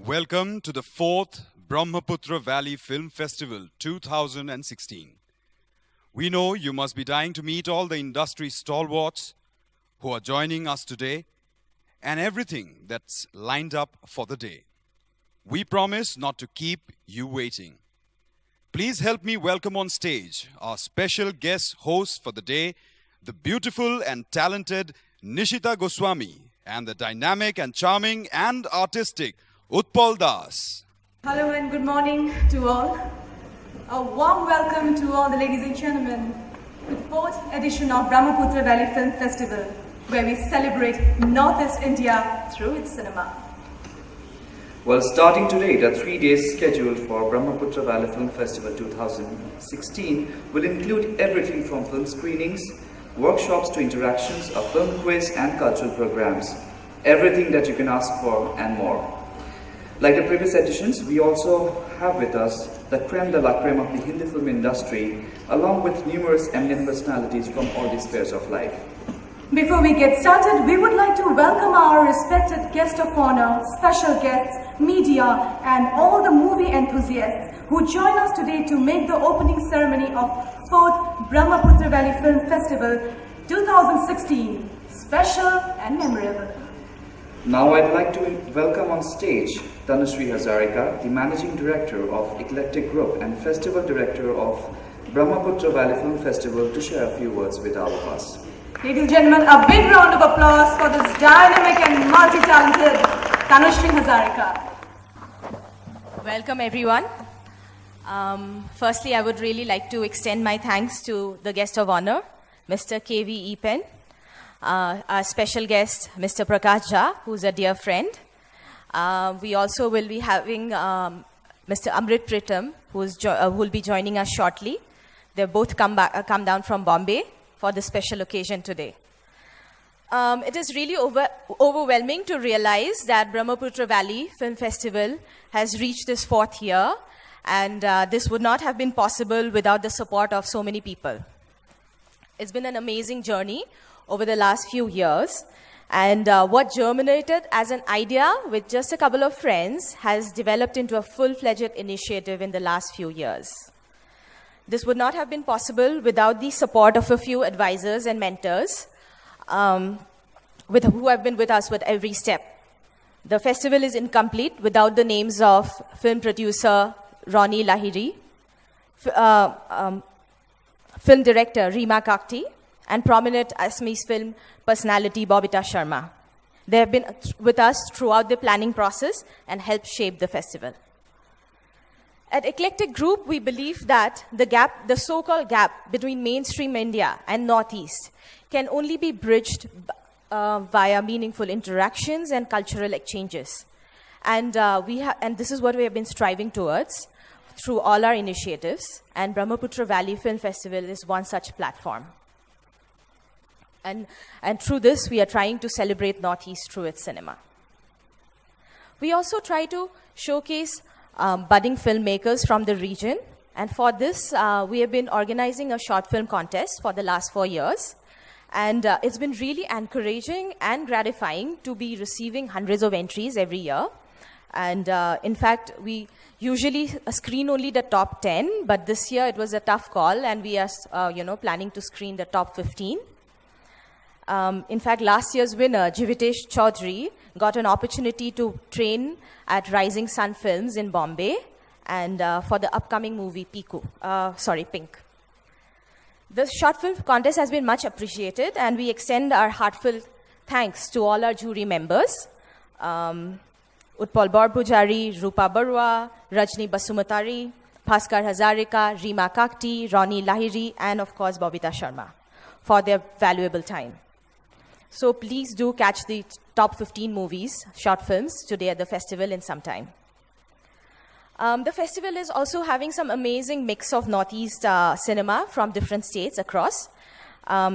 Welcome to the 4th Brahmaputra Valley Film Festival 2016. We know you must be dying to meet all the industry stalwarts who are joining us today and everything that's lined up for the day. We promise not to keep you waiting. Please help me welcome on stage our special guest host for the day, the beautiful and talented Nishita Goswami, and the dynamic and charming and artistic Utpal Das. Hello and good morning to all. A warm welcome to all the ladies and gentlemen to the 4th edition of Brahmaputra Valley Film Festival, where we celebrate Northeast India through its cinema. Well, starting today, the 3 days schedule for Brahmaputra Valley Film Festival 2016 will include everything from film screenings, workshops to interactions, a film quiz and cultural programs. Everything that you can ask for and more. Like the previous editions, we also have with us the creme de la creme of the Hindi film industry, along with numerous eminent personalities from all the spheres of life. Before we get started, we would like to welcome our respected guest of honor, special guests, media, and all the movie enthusiasts who join us today to make the opening ceremony of 4th Brahmaputra Valley Film Festival 2016 special and memorable. Now I'd like to welcome on stage Tanushree Hazarika, the Managing Director of Eclectic Group and Festival Director of Brahmaputra Valley Film Festival, to share a few words with all of us. Ladies and gentlemen, a big round of applause for this dynamic and multi-talented Tanushree Hazarika. Welcome everyone. Firstly, I would really like to extend my thanks to the guest of honor, Mr. K.V. Epen, our special guest, Mr. Prakash Jha, who's a dear friend. We also will be having Mr. Amrit Pritam, who will be joining us shortly. They've both come down from Bombay for this special occasion today. It is really overwhelming to realize that Brahmaputra Valley Film Festival has reached its 4th year, and this would not have been possible without the support of so many people. It's been an amazing journey over the last few years, and what germinated as an idea with just a couple of friends has developed into a full-fledged initiative in the last few years. This would not have been possible without the support of a few advisors and mentors who have been with us with every step. The festival is incomplete without the names of film producer Ronnie Lahiri, film director Reema Kakti, and prominent Assamese film personality Bobita Sharma. They have been with us throughout the planning process and helped shape the festival. At Eclectic Group, we believe that the so-called gap between mainstream India and Northeast can only be bridged via meaningful interactions and cultural exchanges. And this is what we have been striving towards through all our initiatives, and Brahmaputra Valley Film Festival is one such platform. And through this, we are trying to celebrate Northeast through its cinema. We also try to showcase budding filmmakers from the region. And for this, we have been organizing a short film contest for the last 4 years. And it's been really encouraging and gratifying to be receiving hundreds of entries every year. And in fact, we usually screen only the top 10, but this year it was a tough call, and we are planning to screen the top 15. In fact, last year's winner, Jivitesh Chaudhary, got an opportunity to train at Rising Sun Films in Bombay, and for the upcoming movie Pink. The short film contest has been much appreciated, and we extend our heartfelt thanks to all our jury members, Utpal Borpujari, Rupa Barua, Rajni Basumatari, Bhaskar Hazarika, Reema Kakti, Ronnie Lahiri, and of course Bobita Sharma, for their valuable time. So please do catch the top 15 movies, short films, today at the festival in some time. The festival is also having some amazing mix of Northeast cinema from different states across,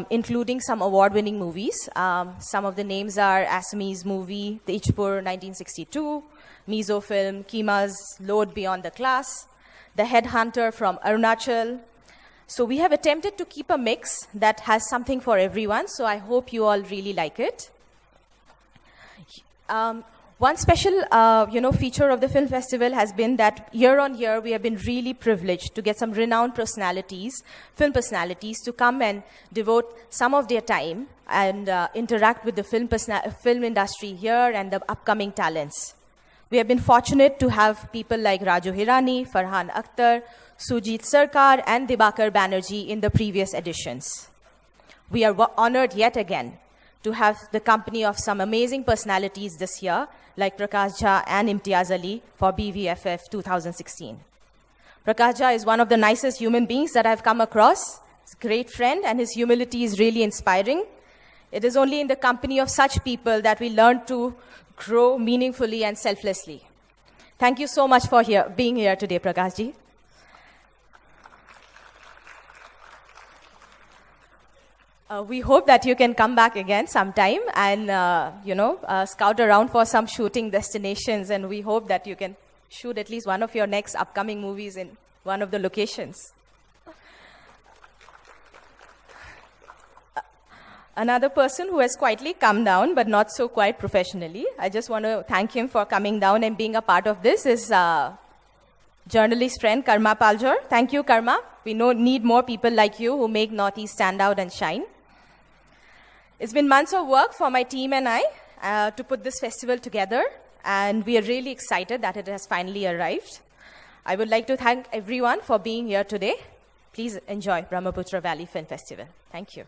including some award-winning movies. Some of the names are Assamese movie, Tejpur 1962, Mizo film, Kima's Load Beyond the Class, The Headhunter from Arunachal. So we have attempted to keep a mix that has something for everyone, so I hope you all really like it. One special, feature of the film festival has been that year on year we have been really privileged to get some renowned personalities, film personalities, to come and devote some of their time and interact with the film industry here and the upcoming talents. We have been fortunate to have people like Raju Hirani, Farhan Akhtar, Sujit Sarkar, and Dibakar Banerjee in the previous editions. We are honored yet again to have the company of some amazing personalities this year, like Prakash Jha and Imtiaz Ali for BVFF 2016. Prakash Jha is one of the nicest human beings that I've come across. He's a great friend, and his humility is really inspiring. It is only in the company of such people that we learn to grow meaningfully and selflessly. Thank you so much for being here today, Prakash Ji. We hope that you can come back again sometime and, scout around for some shooting destinations, and we hope that you can shoot at least one of your next upcoming movies in one of the locations. Another person who has quietly come down, but not so quite professionally, I just want to thank him for coming down and being a part of this, is journalist friend Karma Paljor. Thank you, Karma. We need more people like you who make Northeast stand out and shine. It's been months of work for my team and I to put this festival together, and we are really excited that it has finally arrived. I would like to thank everyone for being here today. Please enjoy Brahmaputra Valley Film Festival. Thank you.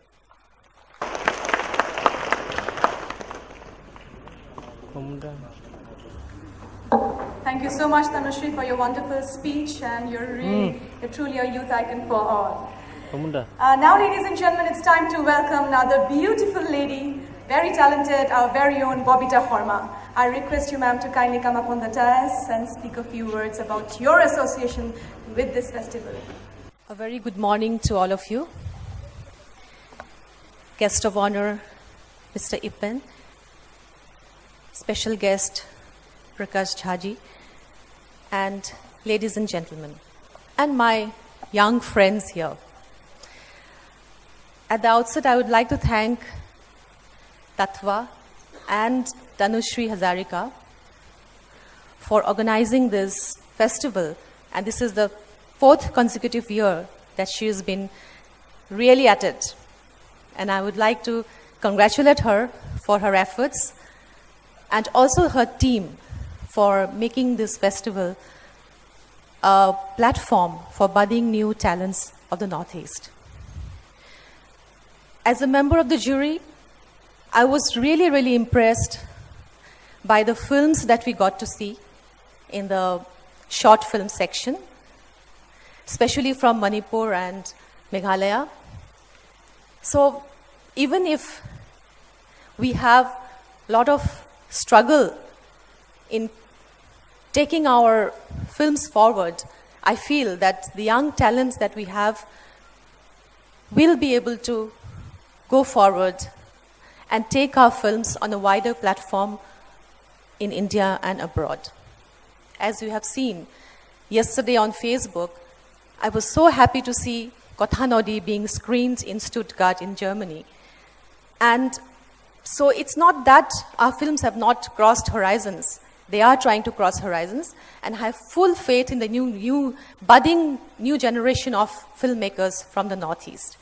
Thank you so much, Tanushree, for your wonderful speech, and you're truly a youth icon for all. Now, ladies and gentlemen, it's time to welcome another beautiful lady, very talented, our very own Bobita Horma. I request you, ma'am, to kindly come up on the dais and speak a few words about your association with this festival. A very good morning to all of you. Guest of honor, Mr. Ippen. Special guest, Prakash Jha, and ladies and gentlemen, and my young friends here. At the outset, I would like to thank Tattva and Tanushree Hazarika for organizing this festival, and this is the 4th consecutive year that she has been really at it. And I would like to congratulate her for her efforts and also her team for making this festival a platform for budding new talents of the Northeast. As a member of the jury, I was really, really impressed by the films that we got to see in the short film section, especially from Manipur and Meghalaya. So even if we have a lot of struggle in taking our films forward, I feel that the young talents that we have will be able to go forward and take our films on a wider platform in India and abroad. As you have seen yesterday on Facebook, I was so happy to see Kotha Nodi being screened in Stuttgart in Germany. And so it's not that our films have not crossed horizons. They are trying to cross horizons, and I have full faith in the budding new generation of filmmakers from the Northeast.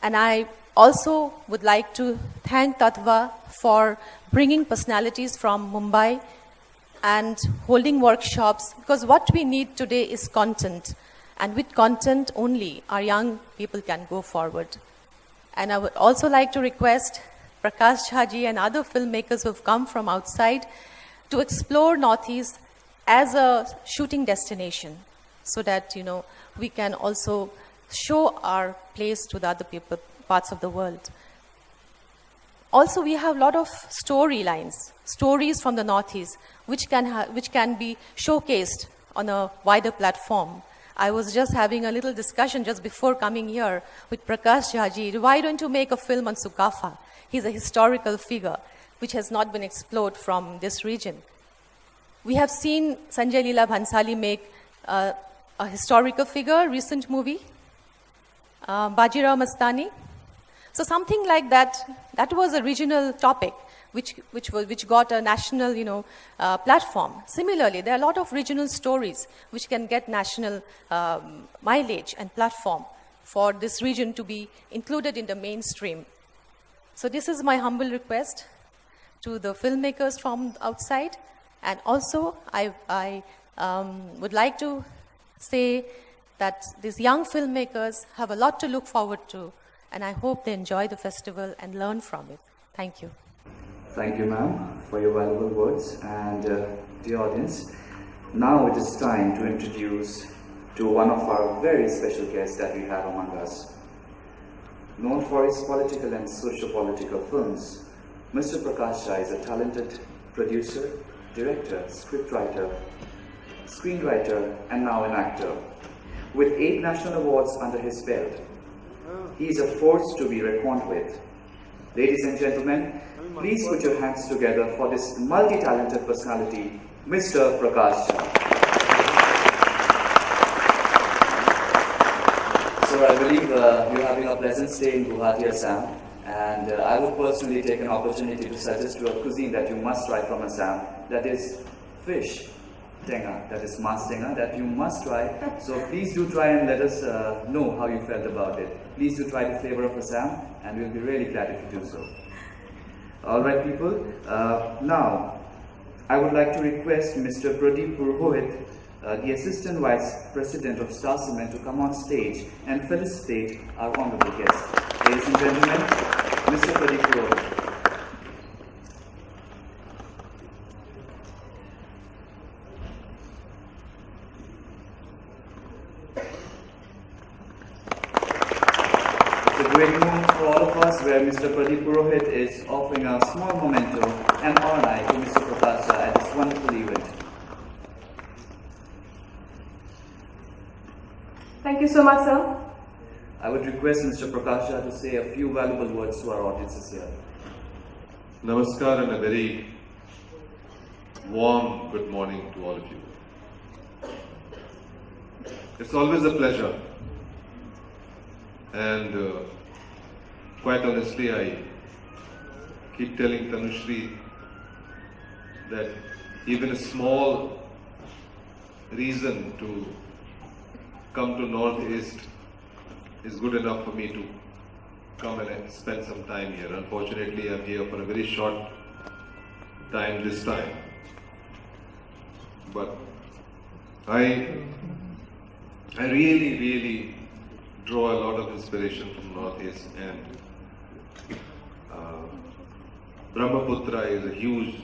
And I also would like to thank Tattva for bringing personalities from Mumbai and holding workshops, because what we need today is content. And with content only, our young people can go forward. And I would also like to request Prakash Jha and other filmmakers who have come from outside to explore Northeast as a shooting destination, so that we can also show our place to the other parts of the world. Also, we have a lot of storylines, stories from the Northeast, which can be showcased on a wider platform. I was just having a little discussion just before coming here with Prakash Jha. Why don't you make a film on Sukafa? He's a historical figure which has not been explored from this region. We have seen Sanjay Leela Bhansali make a historical figure, recent movie, Bajirao Mastani. So something like that, that was a regional topic which got a national, platform. Similarly, there are a lot of regional stories which can get national mileage and platform for this region to be included in the mainstream. So this is my humble request to the filmmakers from outside, and also I would like to say that these young filmmakers have a lot to look forward to, and I hope they enjoy the festival and learn from it. Thank you. Thank you, ma'am, for your valuable words. And the audience, now it is time to introduce to one of our very special guests that we have among us. Known for his political and socio-political films, Mr. Prakash Jha is a talented producer, director, scriptwriter, screenwriter, and now an actor. With 8 national awards under his belt, he is a force to be reckoned with. Ladies and gentlemen, please put your hands together for this multi-talented personality, Mr. Prakash Jha. So I believe you're having a pleasant stay in Guwahati, Assam, and I would personally take an opportunity to suggest you a cuisine that you must try from Assam, that is fish tenga, that is mas tenga, that you must try. So please do try and let us know how you felt about it. Please do try the flavor of Assam, and we'll be really glad if you do so. Alright people, now I would like to request Mr. Pradeep Purohit, the Assistant Vice President of Star Cement, to come on stage and felicitate our honorable guest. Ladies and gentlemen, Mr. Pradeep Purohit. It's a great moment for all of us where Mr. Pradeep Purohit is offering a small memento and honor to Mr. Prakash Jha at this wonderful event. Thank you so much, sir. I would request Mr. Prakash Jha to say a few valuable words to our audiences here. Namaskar and a very warm good morning to all of you. It's always a pleasure, and quite honestly I keep telling Tanushri that even a small reason to come to Northeast is good enough for me to come and spend some time here. Unfortunately, I'm here for a very short time this time. But I really draw a lot of inspiration from Northeast, and Brahmaputra is a huge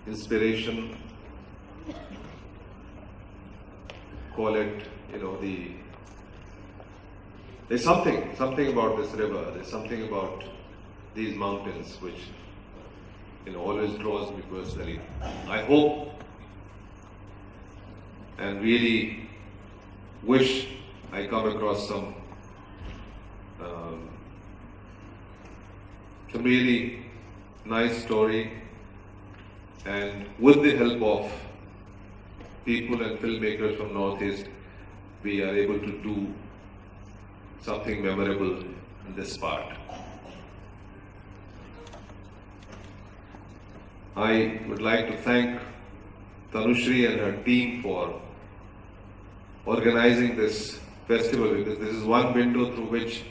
inspiration. Call it, there's something about this river, there's something about these mountains which, always draws me personally. I hope and really wish I come across some really nice story, and with the help of people and filmmakers from Northeast, we are able to do something memorable in this part. I would like to thank Tanushri and her team for organizing this festival, because this is one window through which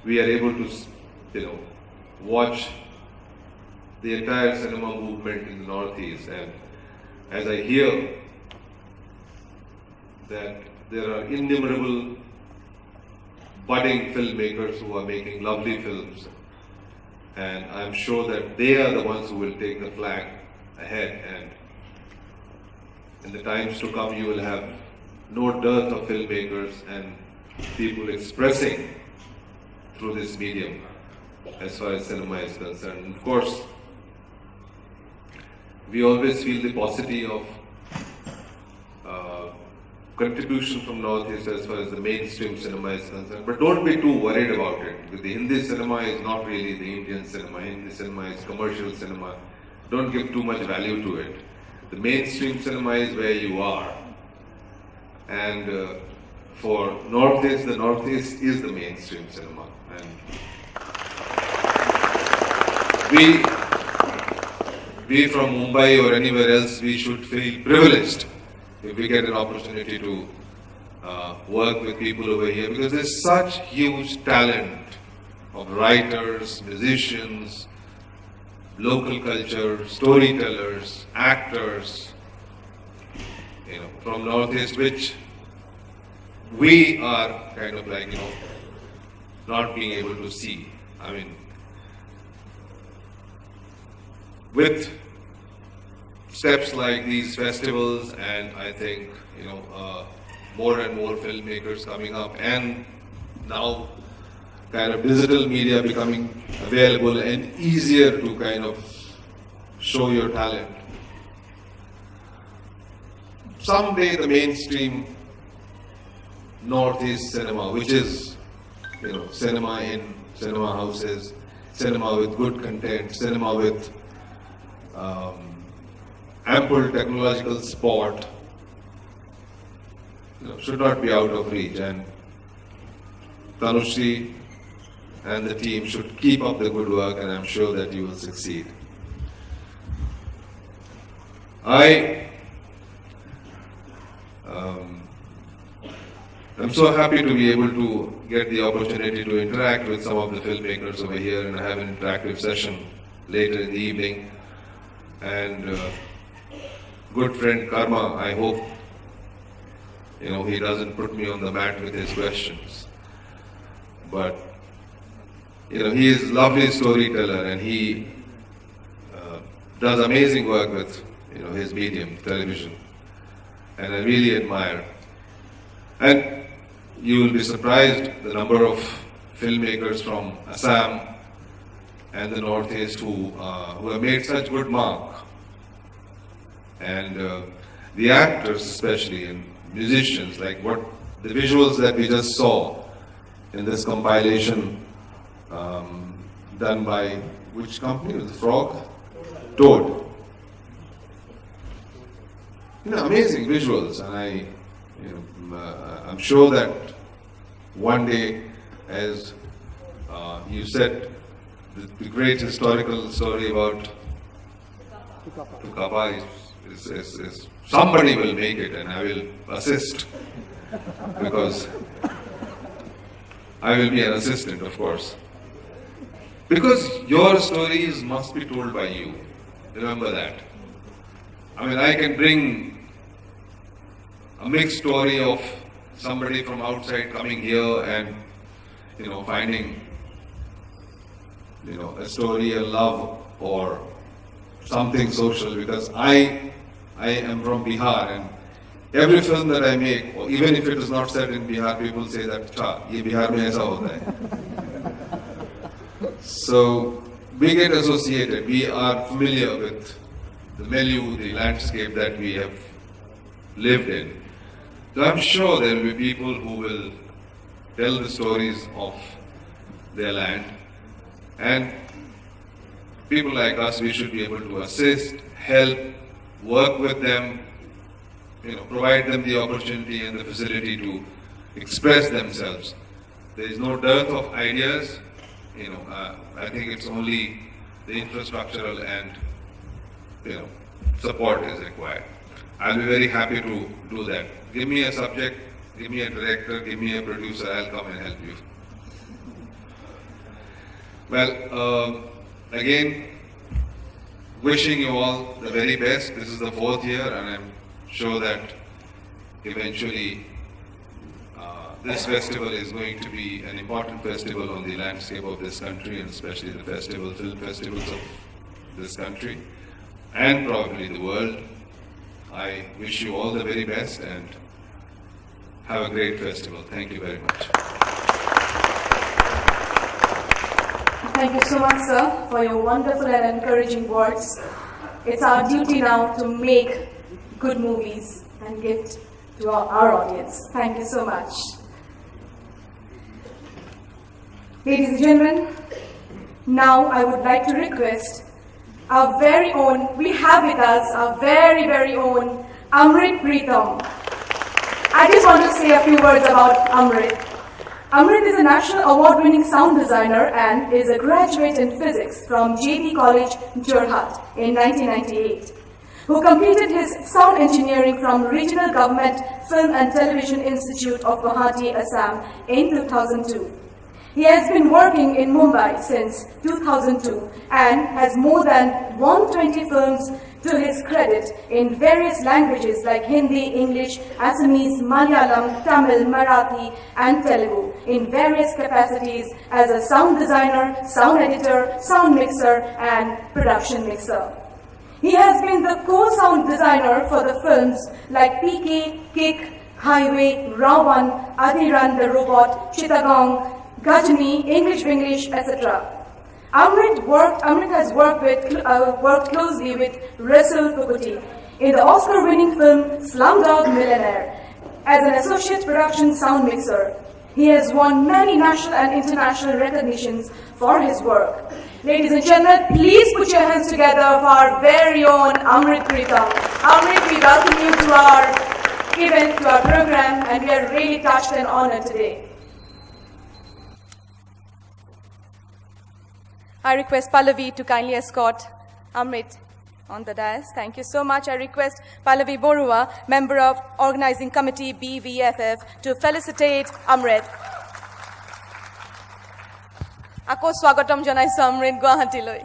we are able to, watch the entire cinema movement in the Northeast. And as I hear that there are innumerable budding filmmakers who are making lovely films, and I'm sure that they are the ones who will take the flag ahead, and in the times to come you will have no dearth of filmmakers and people expressing through this medium as far as cinema is concerned. And of course, we always feel the paucity of contribution from Northeast as far as the mainstream cinema is concerned. But don't be too worried about it, because the Hindi cinema is not really the Indian cinema. Hindi cinema is commercial cinema. Don't give too much value to it. The mainstream cinema is where you are. And for Northeast, the Northeast is the mainstream cinema. And we from Mumbai or anywhere else, we should feel privileged if we get an opportunity to work with people over here, because there's such huge talent of writers, musicians, local culture, storytellers, actors, from Northeast, which we are kind of like, not being able to see. I mean, with steps like these festivals, and I think, more and more filmmakers coming up, and now kind of digital media becoming available and easier to kind of show your talent. Someday the mainstream Northeast cinema, which is, cinema in cinema houses, cinema with good content, cinema with ample technological support, should not be out of reach. And Tanushri and the team should keep up the good work, and I'm sure that you will succeed. I'm so happy to be able to get the opportunity to interact with some of the filmmakers over here and have an interactive session later in the evening. And good friend Karma, I hope he doesn't put me on the mat with his questions. But he is a lovely storyteller, and he does amazing work with his medium, television, and I really admire. And you will be surprised the number of filmmakers from Assam and the Northeast who have made such good mark. And the actors especially, and musicians, like what the visuals that we just saw in this compilation done by which company? Was it Frog? Toad. Amazing visuals, and I'm sure that one day, as you said, the great historical story about Tukapa is somebody will make it, and I will assist, because I will be an assistant, of course. Because your stories must be told by you. Remember that. I mean, I can bring a mixed story of somebody from outside coming here and, finding, a story, a love, or something social, because I am from Bihar, and every film that I make, or even if it is not set in Bihar, people say that, ye Bihar mein aisa hota hai. So, we get associated, we are familiar with the milieu, the landscape that we have lived in. So I'm sure there will be people who will tell the stories of their land, and people like us, we should be able to assist, help, work with them, provide them the opportunity and the facility to express themselves. There is no dearth of ideas. I think it's only the infrastructural and support is required. I'll be very happy to do that. Give me a subject, give me a director, give me a producer, I'll come and help you. Well, again, wishing you all the very best. This is the 4th year, and I'm sure that eventually this festival is going to be an important festival on the landscape of this country, and especially the film festivals of this country, and probably the world. I wish you all the very best and have a great festival. Thank you very much. Thank you so much, sir, for your wonderful and encouraging words. It's our duty now to make good movies and give to our audience. Thank you so much. Ladies and gentlemen, now I would like to request our very own, we have with us our very, very own Amrit Pritham. I just want want to say a few words about Amrit. Amrit is a national award-winning sound designer and is a graduate in physics from JB College, Jorhat in 1998, who completed his sound engineering from Regional Government Film and Television Institute of Guwahati, Assam in 2002. He has been working in Mumbai since 2002 and has more than 120 films to his credit in various languages like Hindi, English, Assamese, Malayalam, Tamil, Marathi, and Telugu in various capacities as a sound designer, sound editor, sound mixer, and production mixer. He has been the co-sound designer for the films like PK, Kick, Highway, Rawan, Adhiran the Robot, Chittagong, Gajani, English, etc. Amrit has worked closely with Russell Pukuti in the Oscar-winning film Slumdog Millionaire as an associate production sound mixer. He has won many national and international recognitions for his work. Ladies and gentlemen, please put your hands together for our very own Amrit Pritam. Amrit, we welcome you to our event, to our program, and we are really touched and honored today. I request Pallavi to kindly escort Amrit on the dais. Thank you so much. I request Pallavi Borua, member of Organizing Committee BVFF, to felicitate Amrit. Ako swagatam janaisu Amrit Guwahati loi.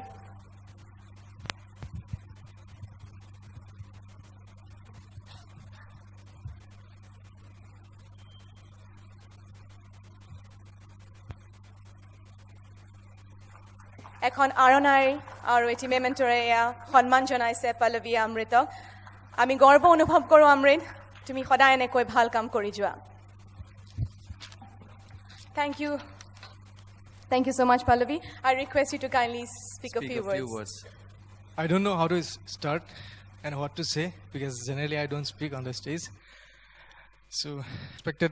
এখন আৰণাই আৰু এটি মেমেণ্টৰে এয়া সন্মান জনাইছে পল্লৱী অমৃতক। আমি গৰ্ব অনুভৱ কৰোঁ অমৃত, তুমি সদায় এনেকৈ ভাল কাম কৰি যোৱা। Thank you so much, Pallavi. I request you to kindly speak a few words. I don't know how to start and what to say because generally I don't speak on the stage. So, respected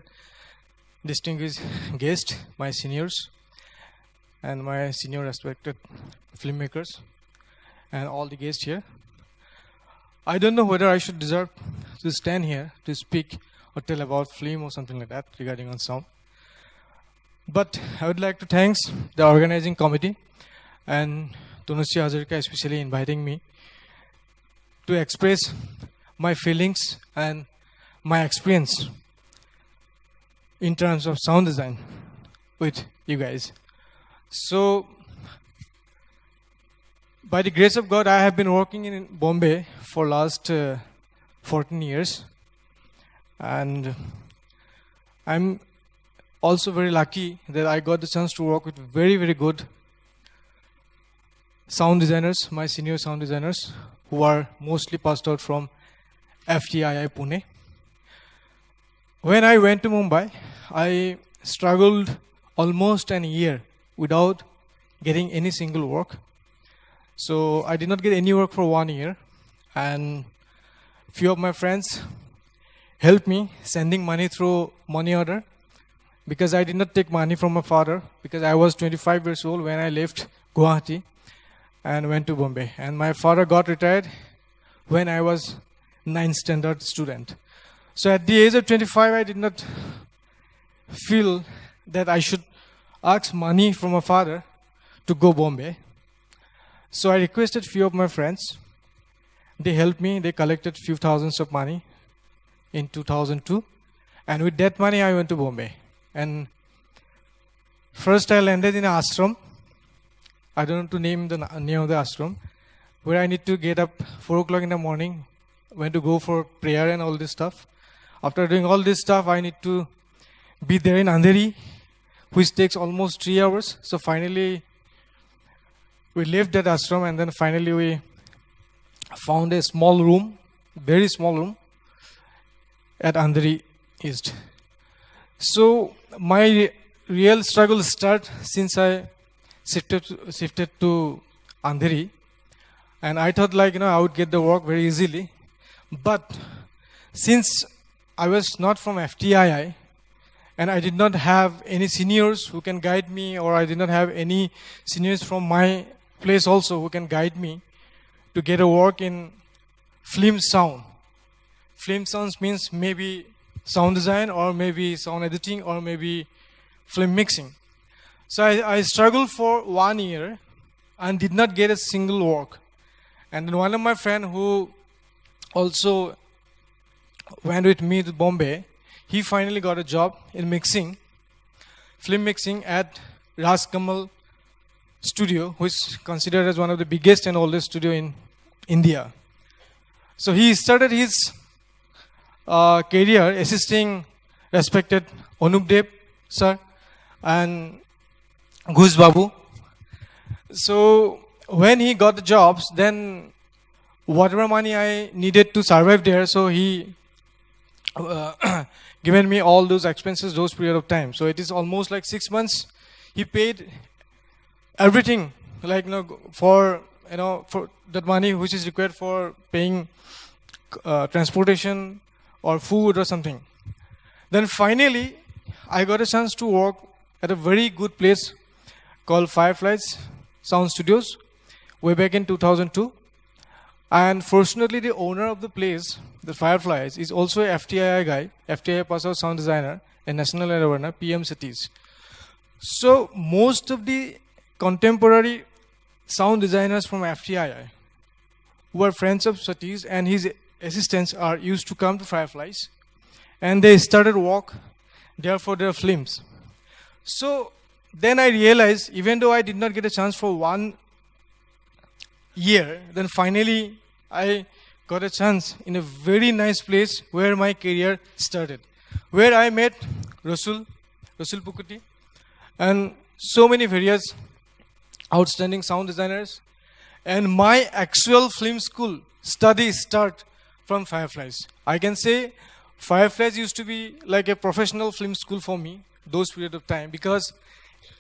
distinguished guests, my seniors, and my senior respected filmmakers, and all the guests here. I don't know whether I should deserve to stand here to speak or tell about film or something like that regarding on sound. But I would like to thank the organizing committee and Tunusya Hazarika especially inviting me to express my feelings and my experience in terms of sound design with you guys. So, by the grace of God, I have been working in Bombay for last 14 years, and I'm also very lucky that I got the chance to work with very, very good sound designers, my senior sound designers, who are mostly passed out from FTII Pune. When I went to Mumbai, I struggled almost an year without getting any single work. So I did not get any work for 1 year, and few of my friends helped me sending money through money order because I did not take money from my father because I was 25 years old when I left Guwahati and went to Bombay. And my father got retired when I was 9th standard student. So at the age of 25, I did not feel that I should ask money from my father to go Bombay. So I requested few of my friends. They helped me. They collected few thousands of money in 2002. And with that money, I went to Bombay. And first I landed in an ashram. I don't know to name the name of the ashram, where I need to get up 4 o'clock in the morning, went to go for prayer and all this stuff. After doing all this stuff, I need to be there in Andheri, which takes almost 3 hours. So finally, we left that ashram, and then finally we found a small room, very small room, at Andheri East. So my real struggle started since I shifted to Andheri, and I thought I would get the work very easily. But since I was not from FTII, and I did not have any seniors who can guide me, or I did not have any seniors from my place also who can guide me to get a work in film sound. Film sounds means maybe sound design or maybe sound editing or maybe film mixing. So I struggled for 1 year and did not get a single work. And then one of my friends who also went with me to Bombay, he finally got a job in mixing, film mixing at Kamal Studio, which is considered as one of the biggest and oldest studio in India. So he started his career assisting respected Anup Dev sir and Ghuz Babu. So when he got the jobs, then whatever money I needed to survive there, so he given me all those expenses those period of time. So it is almost like 6 months. He paid everything, like for that money which is required for paying transportation or food or something. Then finally, I got a chance to work at a very good place called Fireflies Sound Studios way back in 2002. And fortunately, the owner of the place, the Fireflies, is also a FTII guy, FTII pass out sound designer, a national award, PM Satish. So most of the contemporary sound designers from FTII who are friends of Satish and his assistants are used to come to Fireflies, and they started work there for their films. So then I realized, even though I did not get a chance for 1 year, then finally I got a chance in a very nice place where my career started, where I met Rasul Pukuti, and so many various outstanding sound designers. And my actual film school studies start from Fireflies. I can say Fireflies used to be like a professional film school for me those period of time, because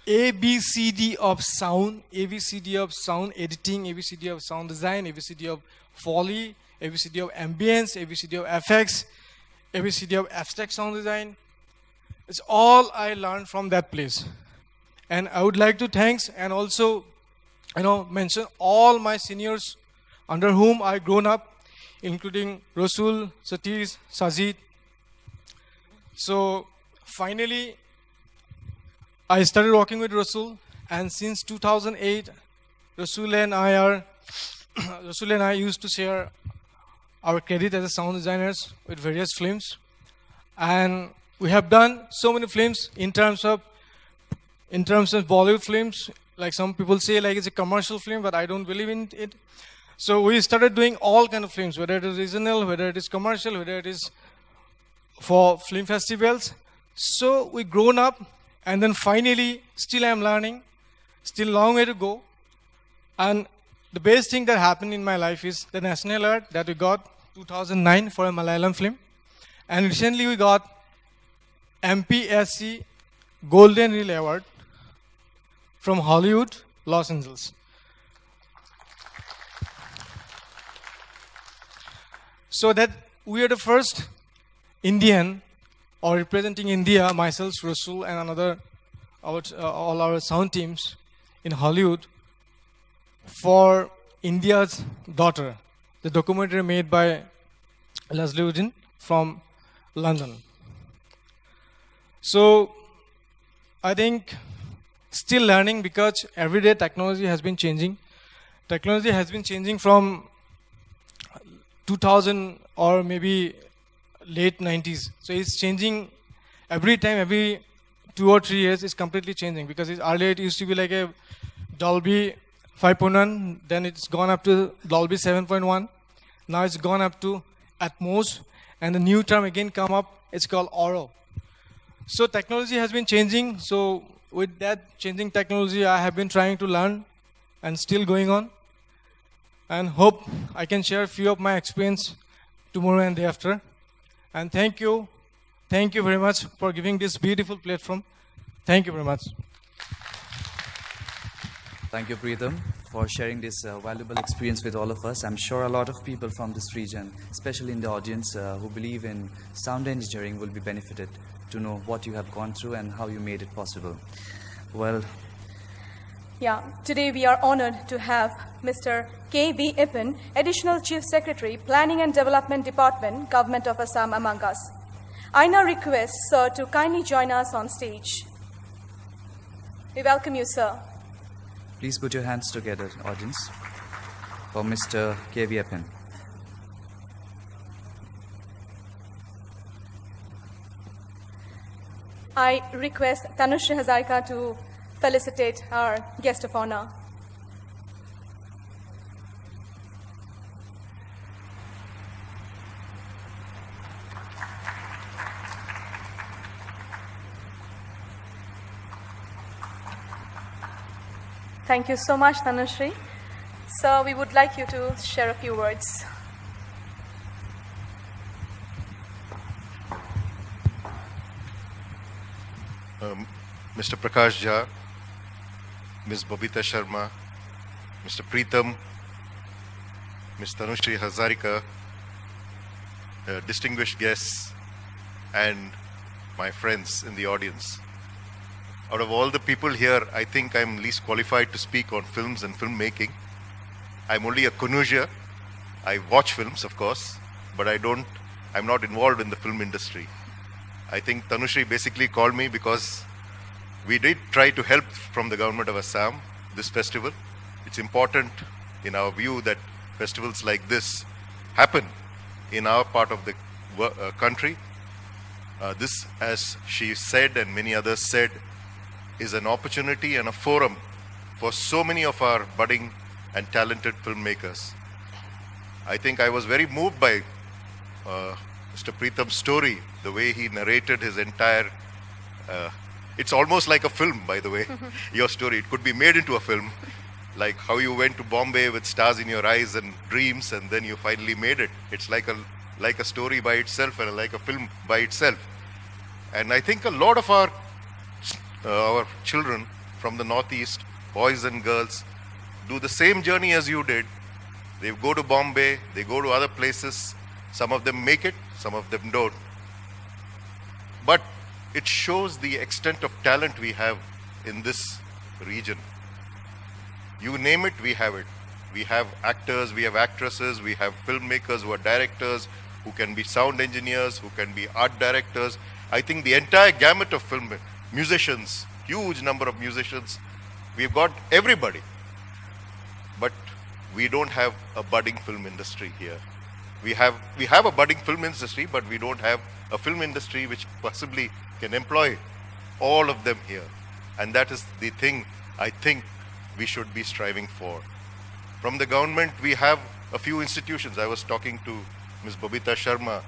ABCD of sound editing, ABCD of sound design, ABCD of Foley, ABCD of ambience, ABCD of FX, ABCD of abstract sound design. It's all I learned from that place. And I would like to thank and also mention all my seniors under whom I grown up, including Rasul, Satish, Sajid. So finally, I started working with Rasul, and since 2008, Rasul and I used to share our credit as a sound designers with various films, and we have done so many films in terms of Bollywood films. Like some people say, like it's a commercial film, but I don't believe in it. So we started doing all kind of films, whether it is regional, whether it is commercial, whether it is for film festivals. So we grown up, and then finally, still I am learning, still long way to go. And the best thing that happened in my life is the national award that we got 2009 for a Malayalam film. And recently we got MPSC Golden Reel Award from Hollywood, Los Angeles. So that we are the first Indian, or representing India, myself, Rasul, and all our sound teams in Hollywood for India's Daughter, the documentary made by Leslie Udin from London. So I think still learning, because every day technology has been changing. Technology has been changing from 2000 or maybe late 90s. So it's changing every time, every 2 or 3 years it's completely changing, because earlier it used to be like a Dolby 5.1, then it's gone up to Dolby 7.1, now it's gone up to Atmos, and the new term again come up, it's called Auro. So technology has been changing, so with that changing technology I have been trying to learn and still going on, and hope I can share a few of my experience tomorrow and day after. And thank you very much for giving this beautiful platform. Thank you very much. Thank you, Preetham, for sharing this valuable experience with all of us. I'm sure a lot of people from this region, especially in the audience who believe in sound engineering, will be benefited to know what you have gone through and how you made it possible. Well, yeah, today we are honored to have Mr. K.V. Ippen, Additional Chief Secretary, Planning and Development Department, Government of Assam, among us. I now request Sir to kindly join us on stage. We welcome you, sir. Please put your hands together, audience, for Mr. K.V. Eppen. I request Tanushree Hazarika to felicitate our guest of honor. Thank you so much, Tanushree. Sir, we would like you to share a few words. Mr. Prakash Jha, Ms. Babita Sharma, Mr. Preetham, Ms. Tanushree Hazarika, distinguished guests, and my friends in the audience. Out of all the people here, I think I'm least qualified to speak on films and filmmaking. I'm only a connoisseur. I watch films, of course, but I'm not involved in the film industry. I think Tanushree basically called me because we did try to help from the government of Assam this festival. It's important in our view that festivals like this happen in our part of the country. This, as she said and many others said, is an opportunity and a forum for so many of our budding and talented filmmakers. I think I was very moved by Mr. Preetham's story, the way he narrated his entire it's almost like a film, by the way, your story. It could be made into a film, like how you went to Bombay with stars in your eyes and dreams, and then you finally made it. It's like a story by itself and like a film by itself. And I think a lot of our children from the Northeast, boys and girls, do the same journey as you did. They go to Bombay, they go to other places. Some of them make it, some of them don't. But it shows the extent of talent we have in this region. You name it, we have it. We have actors, we have actresses, we have filmmakers who are directors, who can be sound engineers, who can be art directors. I think the entire gamut of film, musicians, huge number of musicians. We've got everybody. But we don't have a budding film industry here. We have a budding film industry, but we don't have a film industry which possibly can employ all of them here. And that is the thing I think we should be striving for. From the government, we have a few institutions. I was talking to Ms. Babita Sharma,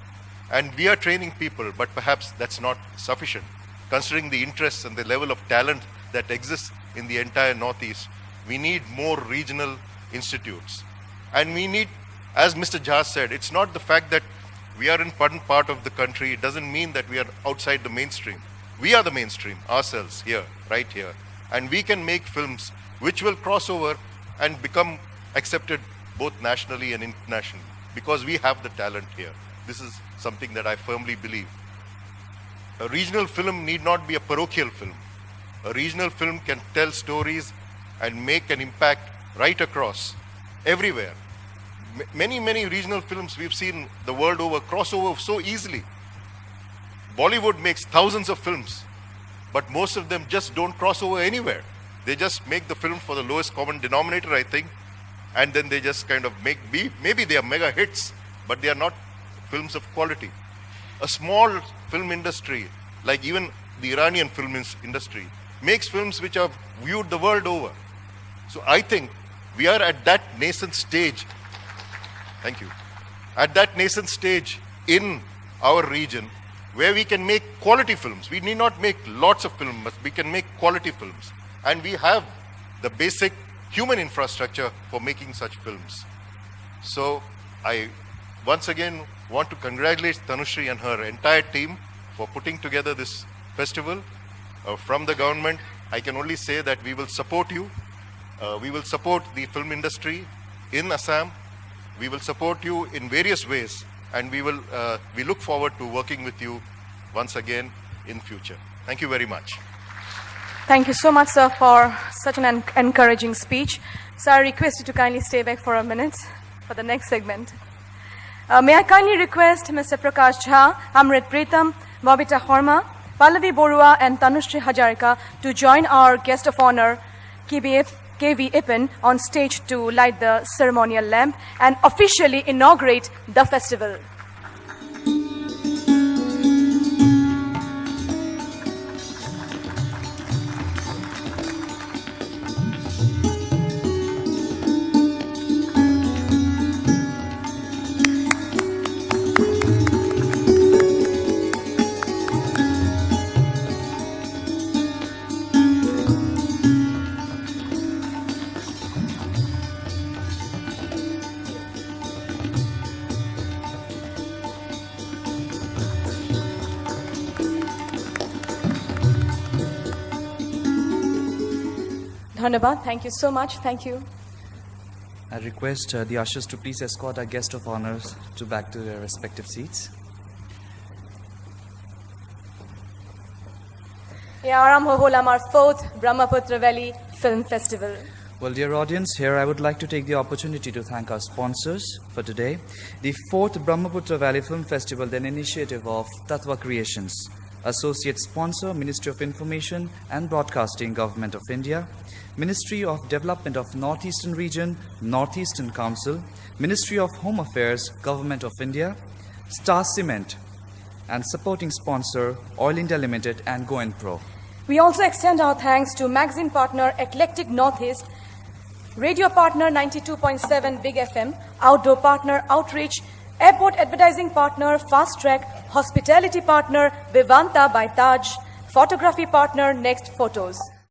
and we are training people, but perhaps that's not sufficient. Considering the interests and the level of talent that exists in the entire Northeast, we need more regional institutes. And we need, as Mr. Jha said, it's not the fact that we are in one part of the country. It doesn't mean that we are outside the mainstream. We are the mainstream ourselves here, right here. And we can make films which will cross over and become accepted both nationally and internationally, because we have the talent here. This is something that I firmly believe. A regional film need not be a parochial film. A regional film can tell stories and make an impact right across, everywhere. Many regional films we've seen the world over cross over so easily. Bollywood makes thousands of films, but most of them just don't cross over anywhere. They just make the film for the lowest common denominator, I think, and then they just kind of maybe they are mega hits, but they are not films of quality. A small film industry, like even the Iranian film industry, makes films which are viewed the world over. So I think we are at that nascent stage. Thank you. At that nascent stage in our region where we can make quality films. We need not make lots of films, but we can make quality films. And we have the basic human infrastructure for making such films. So I once again want to congratulate Tanushree and her entire team for putting together this festival. From the government, I can only say that we will support you. We will support the film industry in Assam. We will support you in various ways, and we look forward to working with you once again in future. Thank you very much. Thank you so much, sir, for such an encouraging speech. So I request you to kindly stay back for a minute for the next segment. May I kindly request Mr. Prakash Jha, Amrit Preetham, Bobita Sharma, Pallavi Borua and Tanushri Hajarika to join our guest of honor, KV Ippen, on stage to light the ceremonial lamp and officially inaugurate the festival. Dhanabad, thank you so much. Thank you. I request the ushers to please escort our guest of honors to back to their respective seats. Aram holam our 4th Brahmaputra Valley Film Festival. Well, dear audience, here I would like to take the opportunity to thank our sponsors for today. The 4th Brahmaputra Valley Film Festival, an initiative of Tattva Creations. Associate sponsor, Ministry of Information and Broadcasting, Government of India. Ministry of Development of Northeastern Region, Northeastern Council. Ministry of Home Affairs, Government of India. Star Cement. And supporting sponsor, Oil India Limited and GoInPro. We also extend our thanks to magazine partner Eclectic Northeast, radio partner 92.7 Big FM, outdoor partner Outreach, airport advertising partner Fast Track, hospitality partner Vivanta by Taj, photography partner Next Photos.